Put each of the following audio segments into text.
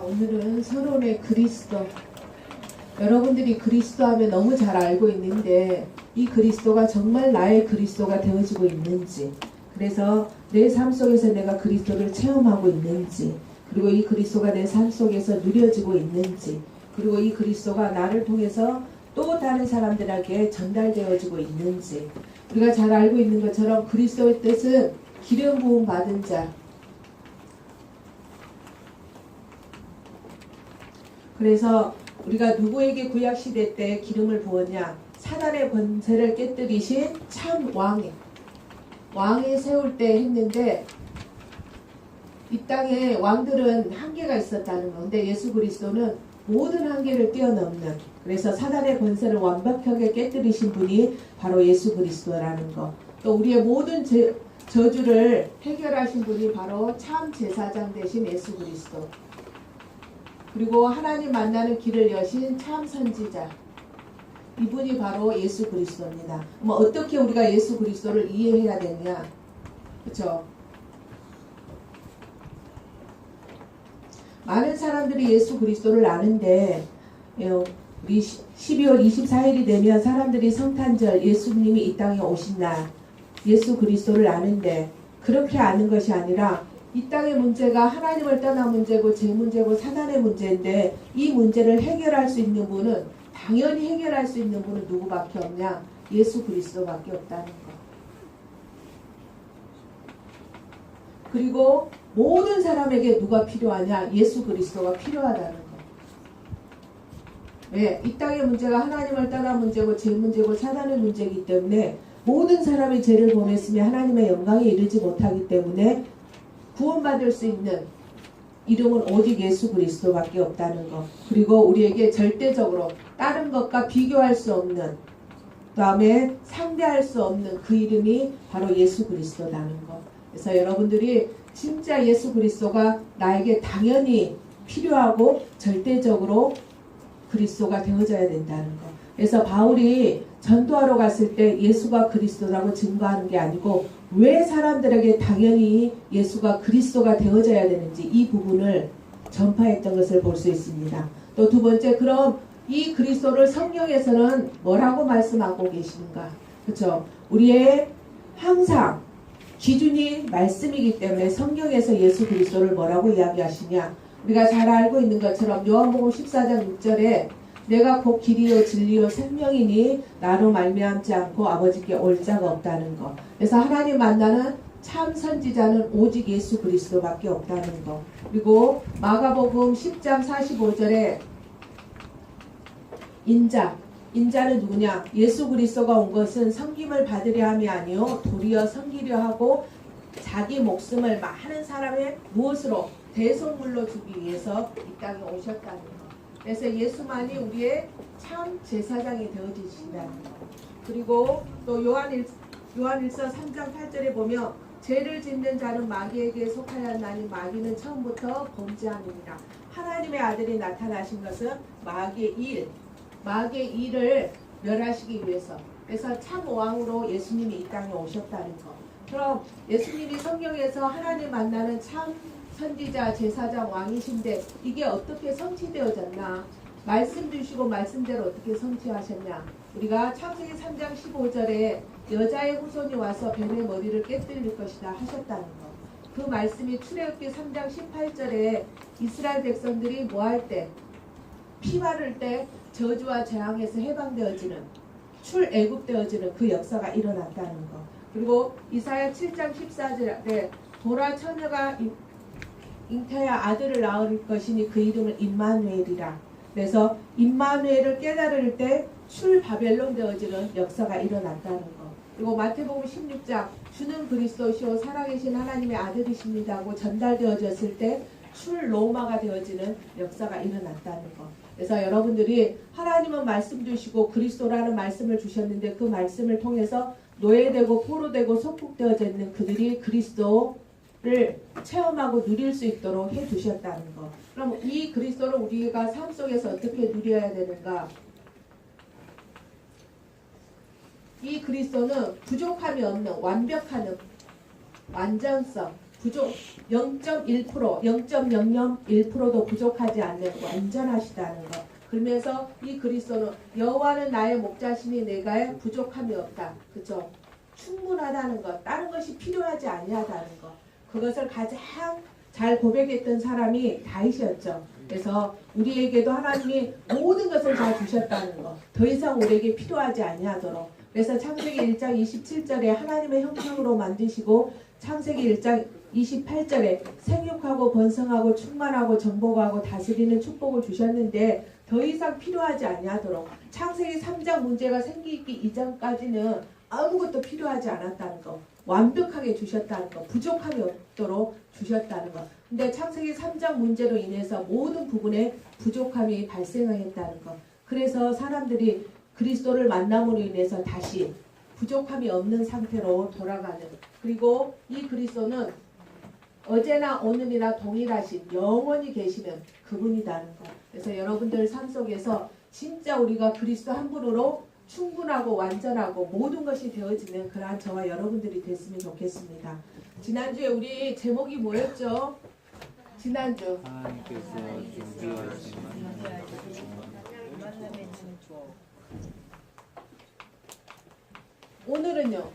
자, 오늘은 서론의 그리스도. 여러분들이 그리스도 하면 너무 잘 알고 있는데 이 그리스도가 정말 나의 그리스도가 되어지고 있는지, 그래서 내 삶 속에서 내가 그리스도를 체험하고 있는지, 그리고 이 그리스도가 내 삶 속에서 누려지고 있는지, 그리고 이 그리스도가 나를 통해서 또 다른 사람들에게 전달되어지고 있는지. 우리가 잘 알고 있는 것처럼 그리스도의 뜻은 기름 부음 받은 자. 그래서 우리가 누구에게 구약시대 때 기름을 부었냐? 사단의 권세를 깨뜨리신 참 왕이 세울 때 했는데, 이 땅에 왕들은 한계가 있었다는 거. 근데 예수 그리스도는 모든 한계를 뛰어넘는, 그래서 사단의 권세를 완벽하게 깨뜨리신 분이 바로 예수 그리스도라는 거. 또 우리의 모든 저주를 해결하신 분이 바로 참 제사장 되신 예수 그리스도. 그리고 하나님 만나는 길을 여신 참 선지자, 이분이 바로 예수 그리스도입니다. 어떻게 우리가 예수 그리스도를 이해해야 되냐? 그렇죠? 많은 사람들이 예수 그리스도를 아는데, 우리 12월 24일이 되면 사람들이 성탄절, 예수님이 이 땅에 오신 날, 예수 그리스도를 아는데, 그렇게 아는 것이 아니라 이 땅의 문제가 하나님을 떠난 문제고 제 문제고 사단의 문제인데, 이 문제를 해결할 수 있는 분은, 당연히 해결할 수 있는 분은 누구밖에 없냐? 예수 그리스도밖에 없다는 거. 그리고 모든 사람에게 누가 필요하냐? 예수 그리스도가 필요하다는 거. 왜? 이 땅의 문제가 하나님을 떠난 문제고 제 문제고 사단의 문제이기 때문에, 모든 사람이 죄를 범했으며 하나님의 영광에 이르지 못하기 때문에 구원받을 수 있는 이름은 오직 예수 그리스도밖에 없다는 것. 그리고 우리에게 절대적으로 다른 것과 비교할 수 없는, 그 다음에 상대할 수 없는 그 이름이 바로 예수 그리스도라는 것. 그래서 여러분들이 진짜 예수 그리스도가 나에게 당연히 필요하고 절대적으로 그리스도가 되어져야 된다는 것. 그래서 바울이 전도하러 갔을 때 예수가 그리스도라고 증거하는 게 아니고, 왜 사람들에게 당연히 예수가 그리스도가 되어져야 되는지 이 부분을 전파했던 것을 볼 수 있습니다. 또 두 번째, 그럼 이 그리스도를 성경에서는 뭐라고 말씀하고 계시는가? 그렇죠? 우리의 항상 기준이 말씀이기 때문에 성경에서 예수 그리스도를 뭐라고 이야기하시냐? 우리가 잘 알고 있는 것처럼 요한복음 14장 6절에 내가 곧 길이요 진리요 생명이니 나로 말미암지 않고 아버지께 올 자가 없다는 것. 그래서 하나님 만나는 참 선지자는 오직 예수 그리스도밖에 없다는 것. 그리고 마가복음 10장 45절에 인자는 누구냐? 예수 그리스도가 온 것은 섬김을 받으려 함이 아니요 도리어 섬기려 하고 자기 목숨을 많은 사람의 무엇으로? 대속물로 주기 위해서 이 땅에 오셨다는 것. 그래서 예수만이 우리의 참 제사장이 되어지신다는 것. 그리고 또 요한일서 3장 8절에 보면 죄를 짓는 자는 마귀에게 속하였나니 마귀는 처음부터 범죄함이니라. 하나님의 아들이 나타나신 것은 마귀의 일을 멸하시기 위해서. 그래서 참 왕으로 예수님이 이 땅에 오셨다는 것. 그럼 예수님이 성경에서 하나님 만나는 참 선지자, 제사장, 왕이신데 이게 어떻게 성취되어졌나? 말씀 주시고 말씀대로 어떻게 성취하셨냐? 우리가 창세기 3장 15절에 여자의 후손이 와서 뱀의 머리를 깨뜨릴 것이다 하셨다는 것. 그 말씀이 출애굽기 3장 18절에 이스라엘 백성들이 뭐 할 때? 피 바를 때 저주와 재앙에서 해방되어지는, 출애굽되어지는 그 역사가 일어났다는 것. 그리고 이사야 7장 14절에 보라 처녀가 잉태하여 아들을 낳을 것이니 그 이름을 임마누엘이라. 그래서 임마누엘을 깨달을 때 출바벨론 되어지는 역사가 일어났다는 것. 그리고 마태복음 16장 주는 그리스도시오 살아계신 하나님의 아들이십니다 하고 전달되어졌을 때 출로마가 되어지는 역사가 일어났다는 것. 그래서 여러분들이 하나님은 말씀 주시고 그리스도라는 말씀을 주셨는데, 그 말씀을 통해서 노예되고 포로되고 속국되어져 있는 그들이 그리스도를 체험하고 누릴 수 있도록 해주셨다는 것. 그럼 이 그리스도를 우리가 삶 속에서 어떻게 누려야 되는가? 이 그리스도는 부족함이 없는 완벽한 완전성, 부족 0.1%, 0.001%도 부족하지 않는 완전하시다는 것. 그러면서 이 그리스도는 여호와는 나의 목자시니 내가 부족함이 없다. 그죠? 충분하다는 것. 다른 것이 필요하지 아니하다는 것. 그것을 가장 잘 고백했던 사람이 다윗이었죠. 그래서 우리에게도 하나님이 모든 것을 다 주셨다는 것. 더 이상 우리에게 필요하지 아니하도록. 그래서 창세기 1장 27절에 하나님의 형상으로 만드시고 창세기 1장 28절에 생육하고 번성하고 충만하고 정복하고 다스리는 축복을 주셨는데 더 이상 필요하지 아니하도록 창세기 3장 문제가 생기기 이전까지는 아무것도 필요하지 않았다는 것. 완벽하게 주셨다는 것. 부족함이 없도록 주셨다는 것. 근데 창세기 3장 문제로 인해서 모든 부분에 부족함이 발생했다는 것. 그래서 사람들이 그리스도를 만남으로 인해서 다시 부족함이 없는 상태로 돌아가는. 그리고 이 그리스도는 어제나 오늘이나 동일하신 영원히 계시는 그분이라는 것. 그래서 여러분들 삶 속에서 진짜 우리가 그리스도 한 분으로 충분하고 완전하고 모든 것이 되어지는 그러한 저와 여러분들이 됐으면 좋겠습니다. 지난주에 우리 제목이 뭐였죠? 지난주 하나님께서 준비하신 만남의 징조. 오늘은요.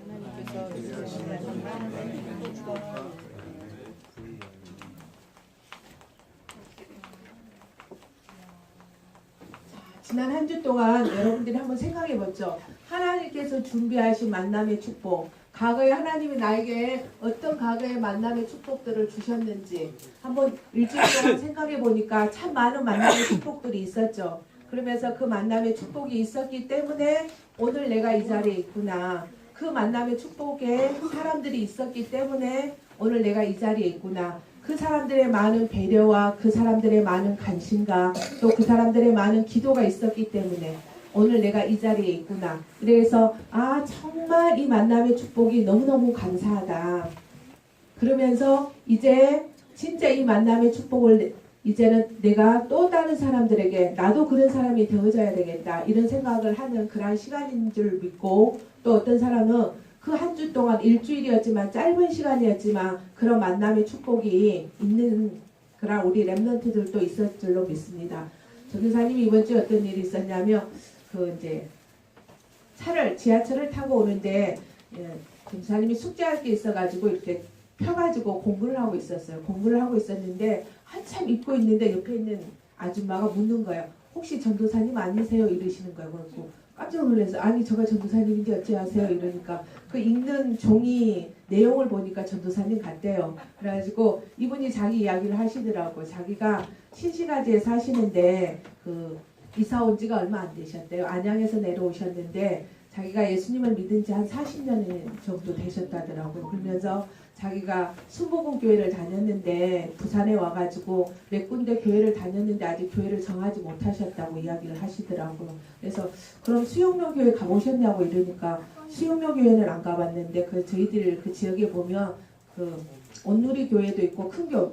하나님께서 준비하신 만남의 징조. 지난 한 주 동안 여러분들이 한번 생각해 보죠. 하나님께서 준비하신 만남의 축복. 과거에 하나님이 나에게 어떤 과거의 만남의 축복들을 주셨는지 한번 일주일 동안 생각해 보니까 참 많은 만남의 축복들이 있었죠. 그러면서 그 만남의 축복이 있었기 때문에 오늘 내가 이 자리에 있구나. 그 만남의 축복에 사람들이 있었기 때문에 오늘 내가 이 자리에 있구나. 그 사람들의 많은 배려와 그 사람들의 많은 관심과 또 그 사람들의 많은 기도가 있었기 때문에 오늘 내가 이 자리에 있구나. 그래서 정말 이 만남의 축복이 너무너무 감사하다. 그러면서 이제 진짜 이 만남의 축복을 이제는 내가 또 다른 사람들에게 나도 그런 사람이 되어져야 되겠다. 이런 생각을 하는 그런 시간인 줄 믿고 또 어떤 사람은 그 한 주 동안 일주일이었지만 짧은 시간이었지만 그런 만남의 축복이 있는 그런 우리 랩런트들도 있을 줄로 믿습니다. 전도사님이 이번 주에 어떤 일이 있었냐면 이제 지하철을 타고 오는데 전도사님이 숙제할 게 있어가지고 이렇게 펴가지고 공부를 하고 있었어요. 공부를 하고 있었는데 한참 읽고 있는데 옆에 있는 아줌마가 묻는 거예요. 혹시 전도사님 아니세요? 이러시는 거예요. 그래서 깜짝 놀라서 아니 저가 전도사님인데 어찌하세요? 이러니까 그 읽는 종이 내용을 보니까 전도사님 같대요. 그래가지고 이분이 자기 이야기를 하시더라고요. 자기가 신시가지에 사시는데 이사 온 지가 얼마 안 되셨대요. 안양에서 내려오셨는데 자기가 예수님을 믿은 지 한 40년 정도 되셨다더라고요. 그러면서 자기가 순복음 교회를 다녔는데 부산에 와가지고 몇 군데 교회를 다녔는데 아직 교회를 정하지 못하셨다고 이야기를 하시더라고요. 그래서 그럼 수용료 교회 가보셨냐고 이러니까 수용료 교회는 안 가봤는데 저희들 그 지역에 보면 온누리 교회도 있고 큰 교회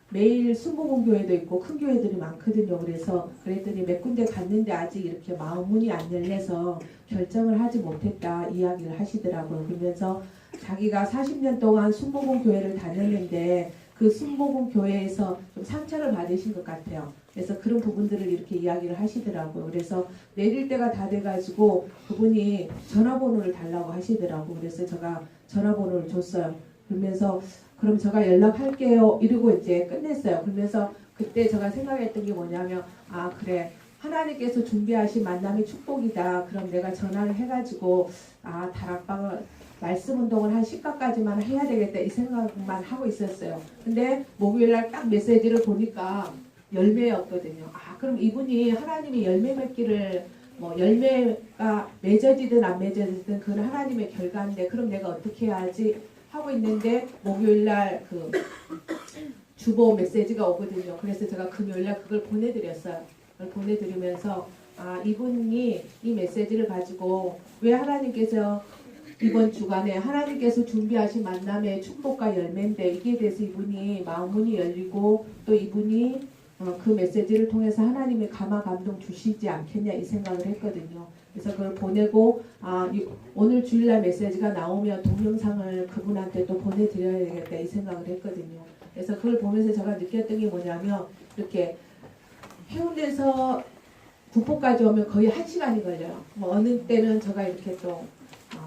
매일 순복음 교회도 있고 큰 교회들이 많거든요. 그래서 그랬더니 몇 군데 갔는데 아직 이렇게 마음문이 안 열려서 결정을 하지 못했다 이야기를 하시더라고요. 그러면서 자기가 40년 동안 순복음 교회를 다녔는데 그 순복음 교회에서 좀 상처를 받으신 것 같아요. 그래서 그런 부분들을 이렇게 이야기를 하시더라고요. 그래서 내릴 때가 다 돼가지고 그분이 전화번호를 달라고 하시더라고요. 그래서 제가 전화번호를 줬어요. 그러면서 그럼 제가 연락할게요. 이러고 이제 끝냈어요. 그러면서 그때 제가 생각했던 게 뭐냐면 그래. 하나님께서 준비하신 만남의 축복이다. 그럼 내가 전화를 해가지고 다락방을 말씀 운동을 한 10가까지만 해야 되겠다 이 생각만 하고 있었어요. 근데 목요일날 딱 메시지를 보니까 열매였거든요. 그럼 이분이 하나님이 열매 맺기를 열매가 맺어지든 안 맺어지든 그건 하나님의 결과인데 그럼 내가 어떻게 해야지 하고 있는데 목요일날 주보 메시지가 오거든요. 그래서 제가 금요일날 그걸 보내드렸어요. 그걸 보내드리면서 이분이 이 메시지를 가지고 왜 하나님께서 이번 주간에 하나님께서 준비하신 만남의 축복과 열매인데 이기에 대해서 이분이 마음문이 열리고 또 이분이 그 메시지를 통해서 하나님의 감화 감동 주시지 않겠냐 이 생각을 했거든요. 그래서 그걸 보내고 오늘 주일날 메시지가 나오면 동영상을 그분한테 또 보내드려야 되겠다 이 생각을 했거든요. 그래서 그걸 보면서 제가 느꼈던 게 뭐냐면 이렇게 해운대에서 구포까지 오면 거의 1시간이 걸려요. 뭐 어느 때는 제가 이렇게 또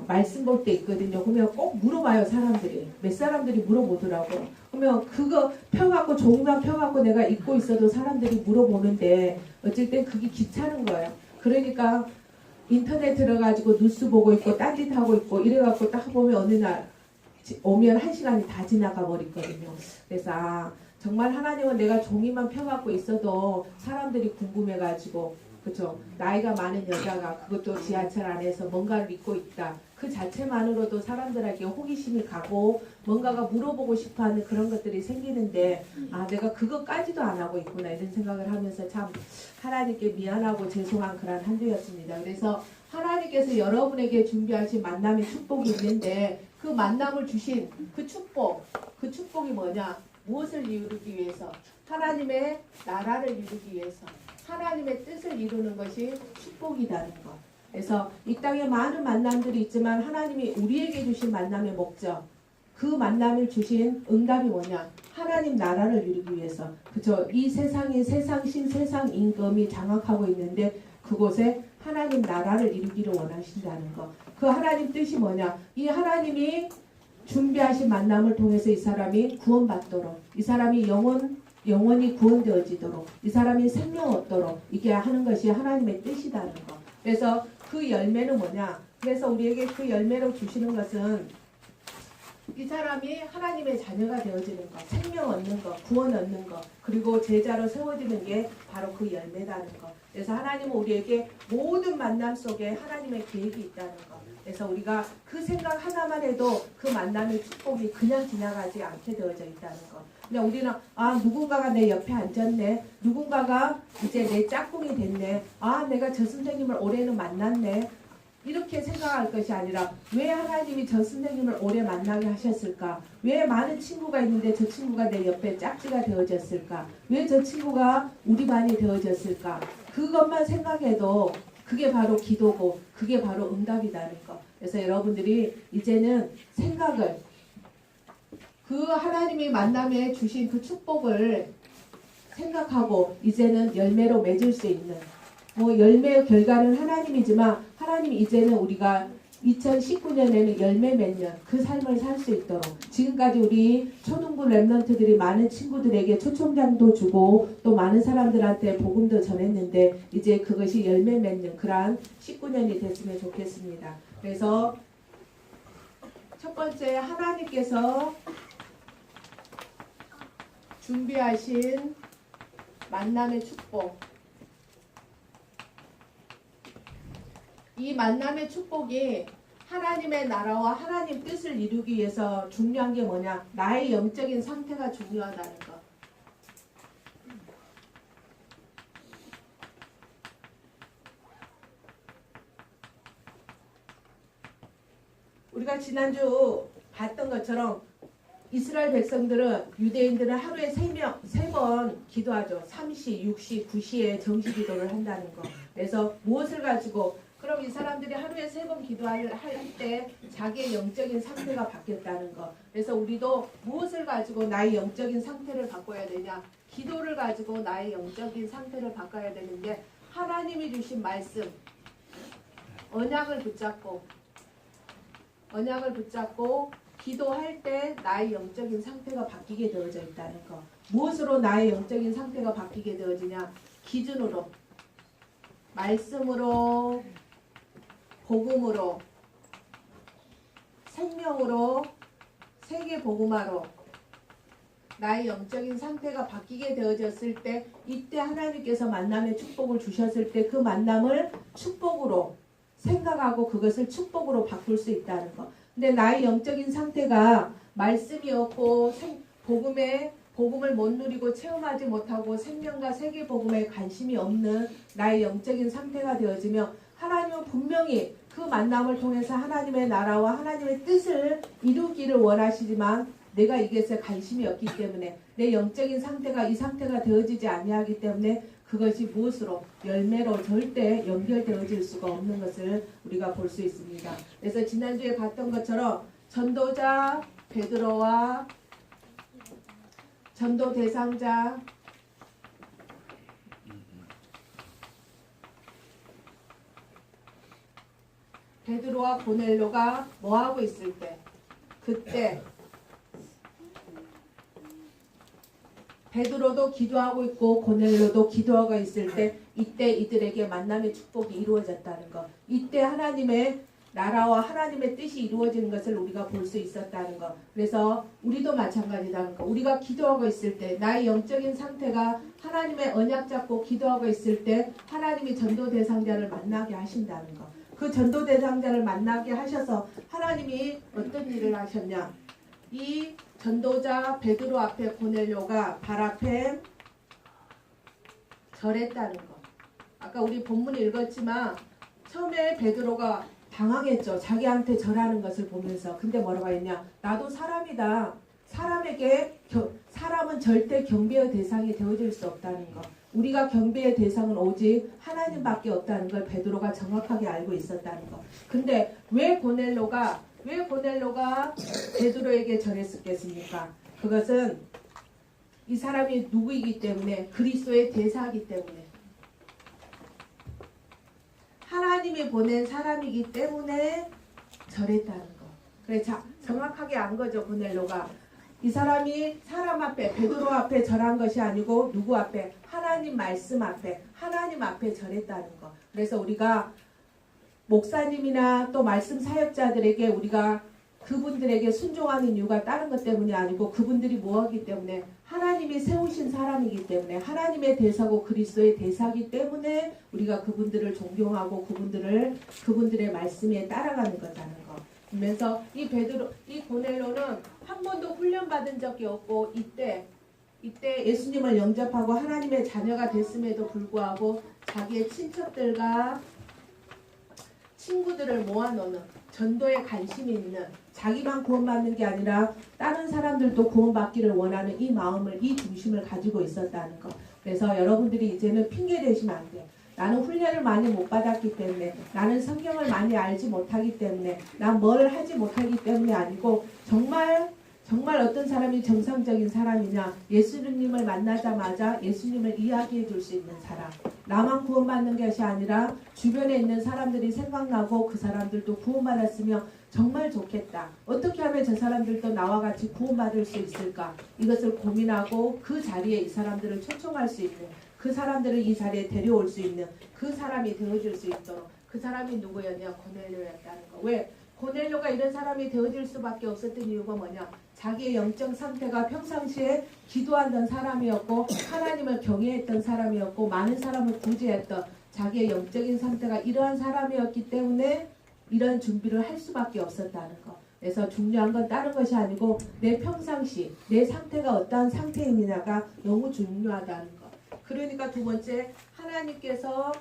말씀 볼 때 있거든요. 그러면 꼭 물어봐요 사람들이. 몇 사람들이 물어보더라고. 그러면 그거 펴갖고 종이만 펴갖고 내가 읽고 있어도 사람들이 물어보는데 어쩔 땐 그게 귀찮은 거예요. 그러니까 인터넷 들어가지고 뉴스 보고 있고 딴짓하고 있고 이래갖고 딱 보면 어느 날 오면 1시간이 다 지나가 버리거든요. 그래서 정말 하나님은 내가 종이만 펴갖고 있어도 사람들이 궁금해가지고 그렇죠. 나이가 많은 여자가 그것도 지하철 안에서 뭔가를 읽고 있다. 그 자체만으로도 사람들에게 호기심이 가고 뭔가가 물어보고 싶어하는 그런 것들이 생기는데 내가 그것까지도 안 하고 있구나 이런 생각을 하면서 참 하나님께 미안하고 죄송한 그런 한 주였습니다. 그래서 하나님께서 여러분에게 준비하신 만남의 축복이 있는데 그 만남을 주신 그 축복이 뭐냐? 무엇을 이루기 위해서? 하나님의 나라를 이루기 위해서 하나님의 뜻을 이루는 것이 축복이라는 것. 그래서 이 땅에 많은 만남들이 있지만 하나님이 우리에게 주신 만남의 목적, 그 만남을 주신 응답이 뭐냐? 하나님 나라를 이루기 위해서. 그죠? 이 세상이 세상신 세상 임금이 장악하고 있는데 그곳에 하나님 나라를 이루기를 원하신다는 것. 그 하나님 뜻이 뭐냐? 이 하나님이 준비하신 만남을 통해서 이 사람이 구원받도록, 이 사람이 영원히 구원되어지도록, 이 사람이 생명 얻도록 이게 하는 것이 하나님의 뜻이라는 것. 그래서 그 열매는 뭐냐? 그래서 우리에게 그 열매로 주시는 것은 이 사람이 하나님의 자녀가 되어지는 것, 생명 얻는 것, 구원 얻는 것, 그리고 제자로 세워지는 게 바로 그 열매라는 것. 그래서 하나님은 우리에게 모든 만남 속에 하나님의 계획이 있다는 것. 그래서 우리가 그 생각 하나만 해도 그 만남의 축복이 그냥 지나가지 않게 되어져 있다는 것. 그냥 우리는 누군가가 내 옆에 앉았네. 누군가가 이제 내 짝꿍이 됐네. 내가 저 선생님을 올해는 만났네. 이렇게 생각할 것이 아니라 왜 하나님이 저 선생님을 오래 만나게 하셨을까? 왜 많은 친구가 있는데 저 친구가 내 옆에 짝지가 되어졌을까? 왜 저 친구가 우리 반이 되어졌을까? 그것만 생각해도 그게 바로 기도고 그게 바로 응답이라는 것. 그래서 여러분들이 이제는 생각을 그 하나님이 만남에 주신 그 축복을 생각하고 이제는 열매로 맺을 수 있는 열매의 결과는 하나님이지만 하나님이 이제는 우리가 2019년에는 열매 맺는 그 삶을 살 수 있도록 지금까지 우리 초등부 랩런트들이 많은 친구들에게 초청장도 주고 또 많은 사람들한테 복음도 전했는데 이제 그것이 열매 맺는 그러한 19년이 됐으면 좋겠습니다. 그래서 첫 번째 하나님께서 준비하신 만남의 축복. 이 만남의 축복이 하나님의 나라와 하나님 뜻을 이루기 위해서 중요한 게 뭐냐? 나의 영적인 상태가 중요하다는 것. 우리가 지난주 봤던 것처럼 이스라엘 백성들은 유대인들은 하루에 3번 기도하죠. 3시, 6시, 9시에 정시 기도를 한다는 거. 그래서 무엇을 가지고 그럼 이 사람들이 하루에 3번 기도할 때 자기의 영적인 상태가 바뀌었다는 거. 그래서 우리도 무엇을 가지고 나의 영적인 상태를 바꿔야 되냐? 기도를 가지고 나의 영적인 상태를 바꿔야 되는데 하나님이 주신 말씀, 언약을 붙잡고 기도할 때 나의 영적인 상태가 바뀌게 되어져 있다는 거. 무엇으로 나의 영적인 상태가 바뀌게 되어지냐? 기준으로, 말씀으로, 복음으로, 생명으로, 세계 복음화로 나의 영적인 상태가 바뀌게 되어졌을 때 이때 하나님께서 만남의 축복을 주셨을 때 그 만남을 축복으로 생각하고 그것을 축복으로 바꿀 수 있다는 거. 근데 나의 영적인 상태가 말씀이 없고 복음을 못 누리고 체험하지 못하고 생명과 세계 복음에 관심이 없는 나의 영적인 상태가 되어지면 하나님은 분명히 그 만남을 통해서 하나님의 나라와 하나님의 뜻을 이루기를 원하시지만 내가 이것에 관심이 없기 때문에 내 영적인 상태가 이 상태가 되어지지 아니하기 때문에 그것이 무엇으로 열매로 절대 연결되어질 수가 없는 것을 우리가 볼 수 있습니다. 그래서 지난주에 봤던 것처럼 전도자 베드로와 전도 대상자 베드로와 고넬료가 뭐하고 있을 때 그때 베드로도 기도하고 있고 고넬료도 기도하고 있을 때 이때 이들에게 만남의 축복이 이루어졌다는 것. 이때 하나님의 나라와 하나님의 뜻이 이루어지는 것을 우리가 볼 수 있었다는 것. 그래서 우리도 마찬가지다는 것. 우리가 기도하고 있을 때 나의 영적인 상태가 하나님의 언약 잡고 기도하고 있을 때 하나님이 전도 대상자를 만나게 하신다는 것. 그 전도 대상자를 만나게 하셔서 하나님이 어떤 일을 하셨냐. 이 전도자 베드로 앞에 고넬료가 발 앞에 절했다는 것. 아까 우리 본문을 읽었지만 처음에 베드로가 당황했죠. 자기한테 절하는 것을 보면서. 근데 뭐라고 했냐. 나도 사람이다. 사람은 절대 경배의 대상이 되어질 수 없다는 것. 우리가 경배의 대상은 오직 하나님밖에 없다는 걸 베드로가 정확하게 알고 있었다는 것. 근데 왜 고넬료가 베드로에게 절했겠습니까? 그것은 이 사람이 누구이기 때문에 그리스도의 대사이기 때문에 하나님이 보낸 사람이기 때문에 절했다는 거. 그래 정확하게 안 거죠. 고넬료가 이 사람이 사람 앞에 베드로 앞에 절한 것이 아니고 누구 앞에? 하나님 말씀 앞에 하나님 앞에 절했다는 거. 그래서 우리가 목사님이나 또 말씀 사역자들에게 우리가 그분들에게 순종하는 이유가 다른 것 때문이 아니고 그분들이 뭐하기 때문에 하나님이 세우신 사람이기 때문에 하나님의 대사고 그리스도의 대사이기 때문에 우리가 그분들을 존경하고 그분들의 말씀에 따라가는 거라는 거. 그러면서 이 고넬료는 한 번도 훈련받은 적이 없고 이때 예수님을 영접하고 하나님의 자녀가 됐음에도 불구하고 자기의 친척들과 친구들을 모아놓는 전도에 관심이 있는 자기만 구원받는 게 아니라 다른 사람들도 구원받기를 원하는 이 마음을 이 중심을 가지고 있었다는 것. 그래서 여러분들이 이제는 핑계 대시면 안 돼요. 나는 훈련을 많이 못 받았기 때문에 나는 성경을 많이 알지 못하기 때문에 난 뭘 하지 못하기 때문에 아니고 정말 어떤 사람이 정상적인 사람이냐. 예수님을 만나자마자 예수님을 이야기해 줄 수 있는 사람. 나만 구원받는 것이 아니라 주변에 있는 사람들이 생각나고 그 사람들도 구원받았으면 정말 좋겠다. 어떻게 하면 저 사람들도 나와 같이 구원받을 수 있을까? 이것을 고민하고 그 자리에 이 사람들을 초청할 수 있는 그 사람들을 이 자리에 데려올 수 있는 그 사람이 되어줄 수 있도록 그 사람이 누구였냐? 고넬료였다는 거. 왜? 고넬료가 이런 사람이 되어질 수밖에 없었던 이유가 뭐냐? 자기의 영적 상태가 평상시에 기도하던 사람이었고 하나님을 경외했던 사람이었고 많은 사람을 구제했던 자기의 영적인 상태가 이러한 사람이었기 때문에 이런 준비를 할 수밖에 없었다는 거. 그래서 중요한 건 다른 것이 아니고 내 평상시 내 상태가 어떠한 상태이냐가 너무 중요하다는 거. 그러니까 두 번째 하나님께서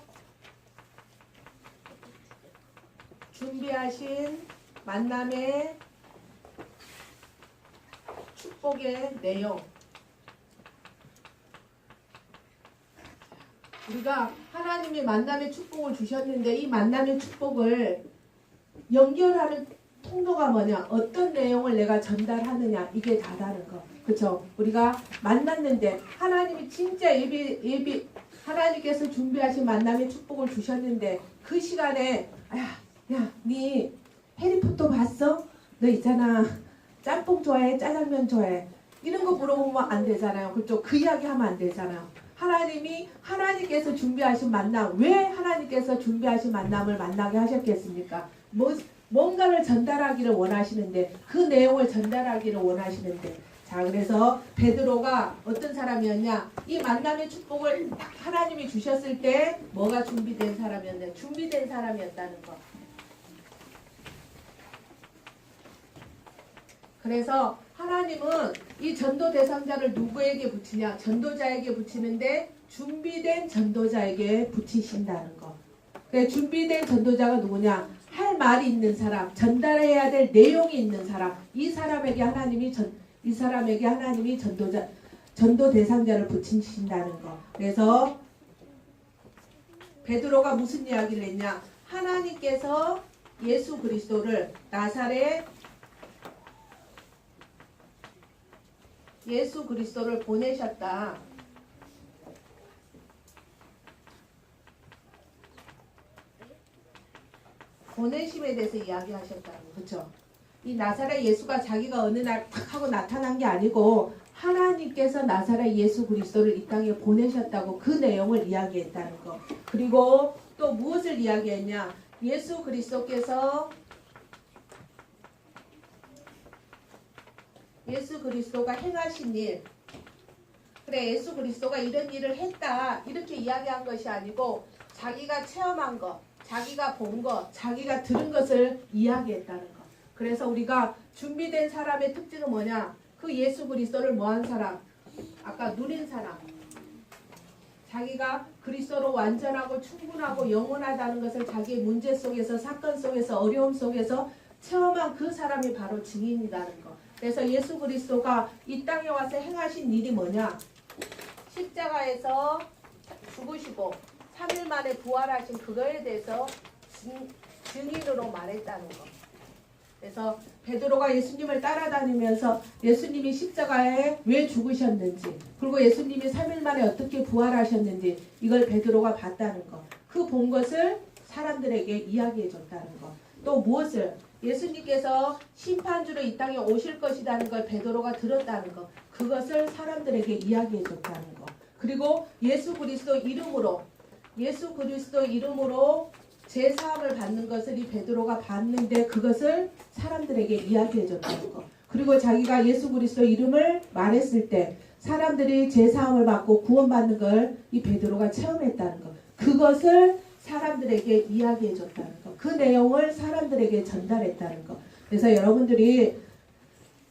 준비하신 만남의 축복의 내용. 우리가 하나님이 만남의 축복을 주셨는데 이 만남의 축복을 연결하는 통로가 뭐냐? 어떤 내용을 내가 전달하느냐? 이게 다다른 거. 그렇죠? 우리가 만났는데 하나님이 진짜 하나님께서 준비하신 만남의 축복을 주셨는데 그 시간에 야, 니 해리포터 봤어? 너 있잖아. 짬뽕 좋아해? 짜장면 좋아해? 이런 거 물어보면 안 되잖아요. 그렇죠? 그 이야기 하면 안 되잖아요. 하나님께서 준비하신 만남, 왜 하나님께서 준비하신 만남을 만나게 하셨겠습니까? 뭔가를 전달하기를 원하시는데, 그 내용을 전달하기를 원하시는데, 자, 그래서 베드로가 어떤 사람이었냐? 이 만남의 축복을 딱 하나님이 주셨을 때 뭐가 준비된 사람이었냐? 준비된 사람이었다는 거. 그래서 하나님은 이 전도 대상자를 누구에게 붙이냐? 전도자에게 붙이는데 준비된 전도자에게 붙이신다는 거. 그래, 준비된 전도자가 누구냐? 할 말이 있는 사람, 전달해야 될 내용이 있는 사람. 이 사람에게 하나님이 전도 대상자를 붙이신다는 거. 그래서 베드로가 무슨 이야기를 했냐? 하나님께서 예수 그리스도를 나사렛 예수 그리스도를 보내셨다. 보내심에 대해서 이야기하셨다는 거죠. 이 나사렛 예수가 자기가 어느 날 탁 하고 나타난 게 아니고 하나님께서 나사렛 예수 그리스도를 이 땅에 보내셨다고 그 내용을 이야기했다는 거. 그리고 또 무엇을 이야기했냐? 예수 그리스도께서 예수 그리스도가 행하신 일, 그래 예수 그리스도가 이런 일을 했다 이렇게 이야기한 것이 아니고 자기가 체험한 것, 자기가 본 것, 자기가 들은 것을 이야기했다는 것. 그래서 우리가 준비된 사람의 특징은 뭐냐? 그 예수 그리스도를 뭐한 사람? 아까 누린 사람. 자기가 그리스도로 완전하고 충분하고 영원하다는 것을 자기의 문제 속에서 사건 속에서 어려움 속에서 체험한 그 사람이 바로 증인이라는 것. 그래서 예수 그리스도가 이 땅에 와서 행하신 일이 뭐냐? 십자가에서 죽으시고 3일 만에 부활하신 그거에 대해서 증인으로 말했다는 것. 그래서 베드로가 예수님을 따라다니면서 예수님이 십자가에 왜 죽으셨는지, 그리고 예수님이 3일 만에 어떻게 부활하셨는지 이걸 베드로가 봤다는 것. 그 본 것을 사람들에게 이야기해 줬다는 것. 또 무엇을? 예수님께서 심판주로 이 땅에 오실 것이라는 걸 베드로가 들었다는 것. 그것을 사람들에게 이야기해 줬다는 것. 그리고 예수 그리스도 이름으로 제사함을 받는 것을 이 베드로가 봤는데 그것을 사람들에게 이야기해 줬다는 것. 그리고 자기가 예수 그리스도 이름을 말했을 때 사람들이 제사함을 받고 구원받는 걸 이 베드로가 체험했다는 것. 그것을 사람들에게 이야기해 줬다는 것. 그 내용을 사람들에게 전달했다는 것. 그래서 여러분들이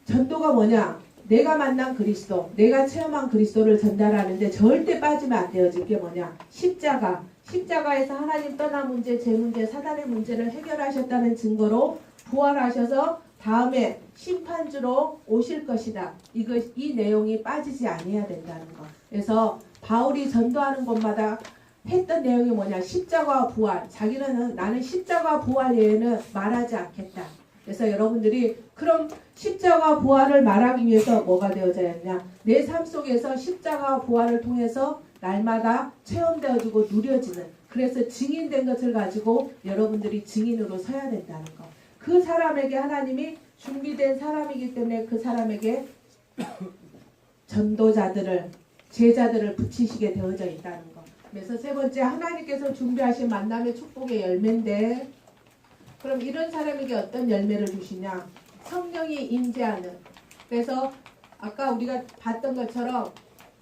전도가 뭐냐? 내가 만난 그리스도, 내가 체험한 그리스도를 전달하는데 절대 빠지면 안 되어질 게 뭐냐? 십자가에서 하나님 떠난 문제, 제 문제, 사단의 문제를 해결하셨다는 증거로 부활하셔서 다음에 심판주로 오실 것이다. 이 내용이 빠지지 아니해야 된다는 것. 그래서 바울이 전도하는 곳마다 했던 내용이 뭐냐? 십자가와 부활. 자기는 나는 십자가와 부활 외에는 말하지 않겠다. 그래서 여러분들이 그럼 십자가 부활을 말하기 위해서 뭐가 되어져야 했냐? 내 삶 속에서 십자가 부활을 통해서 날마다 체험되어지고 누려지는, 그래서 증인된 것을 가지고 여러분들이 증인으로 서야 된다는 것. 그 사람에게 하나님이 준비된 사람이기 때문에 그 사람에게 전도자들을, 제자들을 붙이시게 되어져 있다는 것. 그래서 세 번째, 하나님께서 준비하신 만남의 축복의 열매인데, 그럼 이런 사람에게 어떤 열매를 주시냐? 성령이 임재하는. 그래서 아까 우리가 봤던 것처럼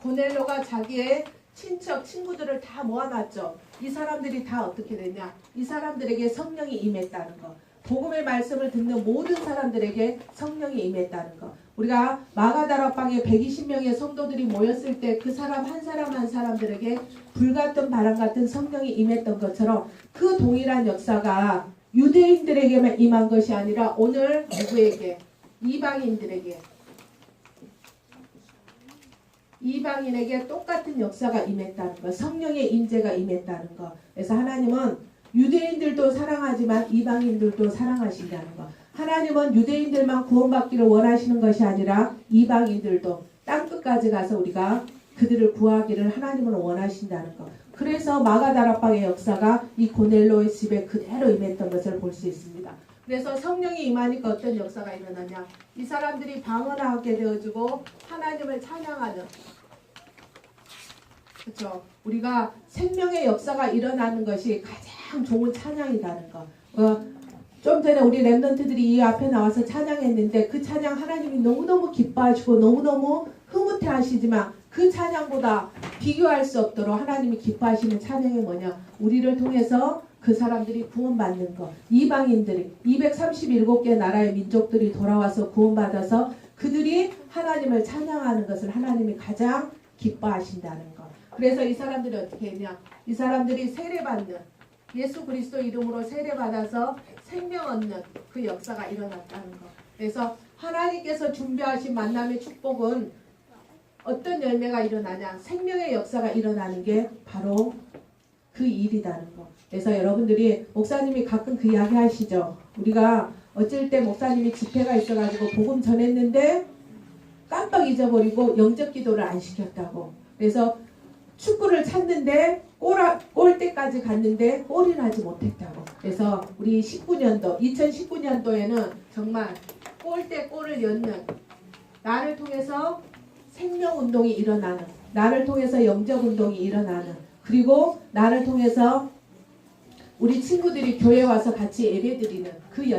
고넬로가 자기의 친척, 친구들을 다 모아놨죠. 이 사람들이 다 어떻게 되냐? 이 사람들에게 성령이 임했다는 것. 복음의 말씀을 듣는 모든 사람들에게 성령이 임했다는 것. 우리가 마가다락방에 120명의 성도들이 모였을 때 그 사람 한 사람 한 사람들에게 불같은 바람 같은 성령이 임했던 것처럼 그 동일한 역사가 유대인들에게만 임한 것이 아니라 오늘 누구에게? 이방인에게 똑같은 역사가 임했다는 것. 성령의 임재가 임했다는 것. 그래서 하나님은 유대인들도 사랑하지만 이방인들도 사랑하신다는 것. 하나님은 유대인들만 구원받기를 원하시는 것이 아니라 이방인들도 땅끝까지 가서 우리가 그들을 구하기를 하나님은 원하신다는 것. 그래서 마가다락방의 역사가 이 고넬로의 집에 그대로 임했던 것을 볼 수 있습니다. 그래서 성령이 임하니까 어떤 역사가 일어나냐? 이 사람들이 방언하게 되어지고 하나님을 찬양하는, 그렇죠? 우리가 생명의 역사가 일어나는 것이 가장 좋은 찬양이라는 것. 좀 전에 우리 랩런트들이 이 앞에 나와서 찬양했는데 그 찬양 하나님이 너무너무 기뻐하시고 너무너무 흐뭇해 하시지만 그 찬양보다 비교할 수 없도록 하나님이 기뻐하시는 찬양이 뭐냐? 우리를 통해서 그 사람들이 구원받는 것. 이방인들이 237개 나라의 민족들이 돌아와서 구원받아서 그들이 하나님을 찬양하는 것을 하나님이 가장 기뻐하신다는 것. 그래서 이 사람들이 어떻게 했냐? 이 사람들이 세례받는, 예수 그리스도 이름으로 세례받아서 생명 얻는 그 역사가 일어났다는 것. 그래서 하나님께서 준비하신 만남의 축복은 어떤 열매가 일어나냐? 생명의 역사가 일어나는 게 바로 그 일이라는 거. 그래서 여러분들이 목사님이 가끔 그 이야기 하시죠. 우리가 어쩔 때 목사님이 집회가 있어가지고 복음 전했는데 깜빡 잊어버리고 영접 기도를 안 시켰다고. 그래서 축구를 찾는데 골대까지 갔는데 골이 나지 못했다고. 그래서 우리 2019년도에는 정말 골을 였는, 나를 통해서 생명운동이 일어나는, 나를 통해서 영접운동이 일어나는, 그리고 나를 통해서 우리 친구들이 교회 와서 같이 예배드리는 그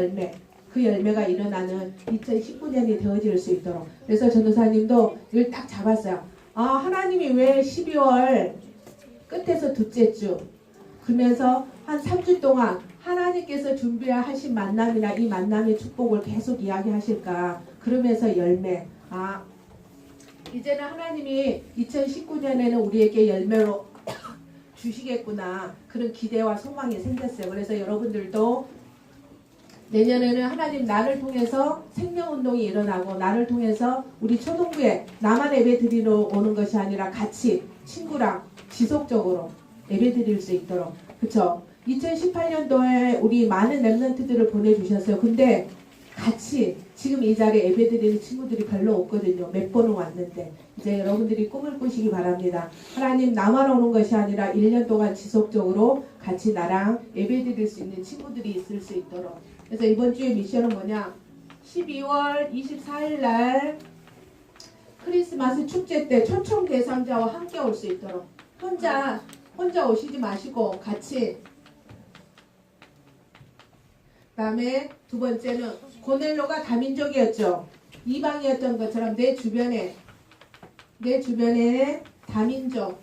열매가 일어나는 2019년이 되어질 수 있도록. 그래서 전도사님도 이걸 딱 잡았어요. 하나님이 왜 12월 끝에서 둘째 주 그러면서 한 3주 동안 하나님께서 준비하신 만남이나 이 만남의 축복을 계속 이야기하실까. 그러면서 열매. 이제는 하나님이 2019년에는 우리에게 열매로 주시겠구나. 그런 기대와 소망이 생겼어요. 그래서 여러분들도 내년에는 하나님 나를 통해서 생명운동이 일어나고, 나를 통해서 우리 초동부에 나만 예배 드리러 오는 것이 아니라 같이 친구랑 지속적으로 예배 드릴 수 있도록. 그쵸? 2018년도에 우리 많은 랩런트들을 보내주셨어요. 근데 같이 지금 이 자리에 예배 드리는 친구들이 별로 없거든요. 몇 번은 왔는데. 이제 여러분들이 꿈을 꾸시기 바랍니다. 하나님 나만 오는 것이 아니라 1년 동안 지속적으로 같이 나랑 예배 드릴 수 있는 친구들이 있을 수 있도록. 그래서 이번 주에 미션은 뭐냐? 12월 24일 날 크리스마스 축제 때 초청 대상자와 함께 올 수 있도록. 혼자 오시지 마시고 같이. 그다음에 두 번째는 고넬로가 다민족이었죠. 이방이었던 것처럼 내 주변에 다민족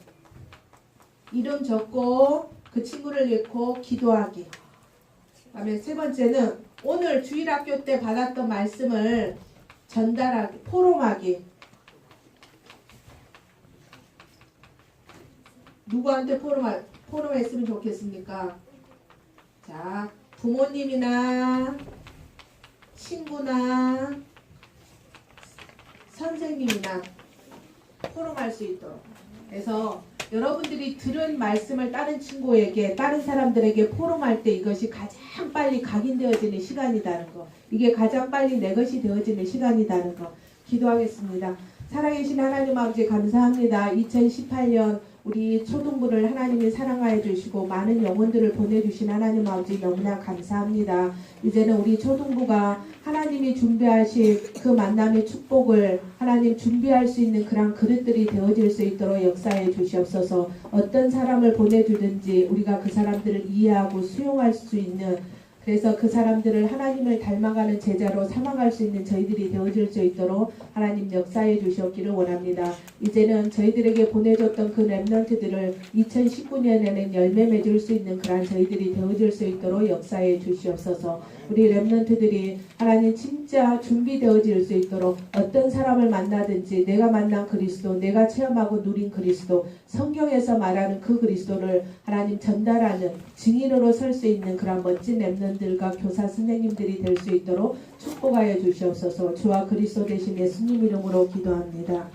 이름 적고 그 친구를 읽고 기도하기. 그다음에 세 번째는 오늘 주일학교 때 받았던 말씀을 전달하기, 포럼하기. 누구한테 포럼했으면 좋겠습니까? 자, 부모님이나 친구나 선생님이나 포럼할 수 있도록. 그래서 여러분들이 들은 말씀을 다른 친구에게, 다른 사람들에게 포럼할 때 이것이 가장 빨리 각인되어지는 시간이라는 거. 이게 가장 빨리 내 것이 되어지는 시간이라는 거. 기도하겠습니다. 살아계신 하나님 아버지 감사합니다. 2018년 우리 초등부를 하나님이 사랑하여 주시고 많은 영혼들을 보내주신 하나님 아버지 너무나 감사합니다. 이제는 우리 초등부가 하나님이 준비하신 그 만남의 축복을 하나님 준비할 수 있는 그런 그릇들이 되어질 수 있도록 역사해 주시옵소서. 어떤 사람을 보내주든지 우리가 그 사람들을 이해하고 수용할 수 있는, 그래서 그 사람들을 하나님을 닮아가는 제자로 삼아갈 수 있는 저희들이 되어질 수 있도록 하나님 역사해 주시옵기를 원합니다. 이제는 저희들에게 보내줬던 그 랩런트들을 2019년에는 열매 맺을 수 있는 그러한 저희들이 되어질 수 있도록 역사해 주시옵소서. 우리 랩런트들이 하나님 진짜 준비되어질 수 있도록 어떤 사람을 만나든지 내가 만난 그리스도, 내가 체험하고 누린 그리스도, 성경에서 말하는 그 그리스도를 하나님 전달하는 증인으로 설 수 있는 그런 멋진 랩런트들과 교사 선생님들이 될 수 있도록 축복하여 주시옵소서. 주와 그리스도 되신 예수님 이름으로 기도합니다.